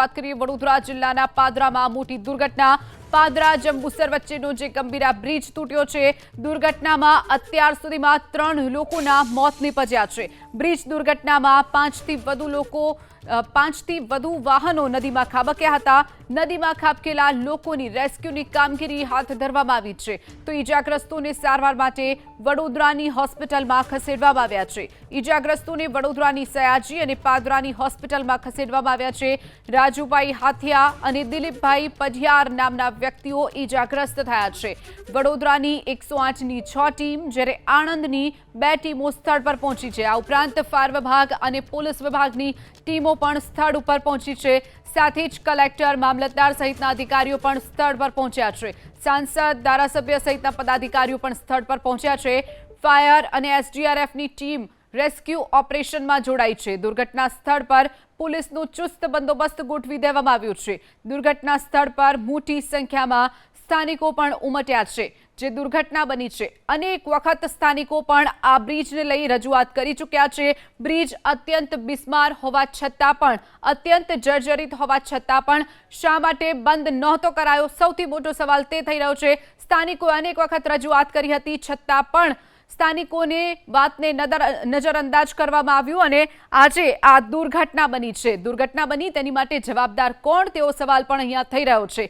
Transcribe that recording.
વાત કરીએ વડોદરા જિલ્લાના પાદરામાં મોટી દુર્ઘટના। પાદરા જંબુસર વચ્ચેનો જે ગંભીરા બ્રિજ તૂટ્યો છે। દુર્ઘટનામાં અત્યાર સુધીમાં 3 લોકોના મોત નીપજ્યા છે। બ્રિજ દુર્ઘટનામાં 5 થી વધુ વાહનો નદીમાં ખાબક્યા હતા। નદીમાં ખાબકેલા લોકોની રેસ્ક્યુની કામગીરી હાથ ધરવામાં આવી છે, તો ઈજાગ્રસ્તોને સારવાર માટે વડોદરાની હોસ્પિટલમાં ખસેડવામાં આવ્યા છે। ઈજાગ્રસ્તોને વડોદરાની સયાજી અને પાદરાની હોસ્પિટલમાં ખસેડવામાં આવ્યા છે। રાજુભાઈ હાથિયા અને દિલીપભાઈ પઢિયાર નામના વ્યક્તિઓ ઈજાગ્રસ્ત થયા છે। વડોદરાની 108ની 6 ટીમ જ્યારે આણંદની 2 ટીમો સ્થળ પર પહોંચી છે। આ ઉપરાંત ફાયર વિભાગ અને પોલીસ વિભાગની ટીમો પણ સ્થળ ઉપર પહોંચી છે। સાથે જ કલેક્ટર, મામલતદાર સહિતના અધિકારીઓ પણ સ્થળ પર પહોંચ્યા છે। સાંસદ, ધારાસભ્ય સહિતના પદાધિકારીઓ પણ સ્થળ પર પહોંચ્યા છે। ફાયર અને એસડીઆરએફની ટીમ રેસ્ક્યુ ઓપરેશનમાં જોડાઈ છે। દુર્ઘટના સ્થળ પર પોલીસનો ચુસ્ત બંદોબસ્ત ગોઠવી દેવામાં આવ્યો છે। દુર્ઘટના સ્થળ પર મોટી સંખ્યામાં સ્થાનિકો પણ ઉમટ્યા છે। જે દુર્ઘટના બની છે, અનેક વખત સ્થાનિકો પણ આ બ્રિજને લઈ રજૂઆત કરી ચૂક્યા છે। બ્રિજ અત્યંત બિસ્માર હોવા છતાં પણ, અત્યંત જર્જરિત હોવા છતાં પણ શા માટે બંધ નહોતો કરાયો? સૌથી મોટો સવાલ તે થઈ રહ્યો છે। સ્થાનિકોએ અનેક વખત રજૂઆત કરી હતી, છતાં પણ સ્થાનિકોને વાતને નજરઅંદાજ કરવામાં આવ્યું અને આજે આ દુર્ઘટના બની છે। દુર્ઘટના બની તેની માટે જવાબદાર કોણ, તેવો સવાલ પણ અહીંયા થઈ રહ્યો છે।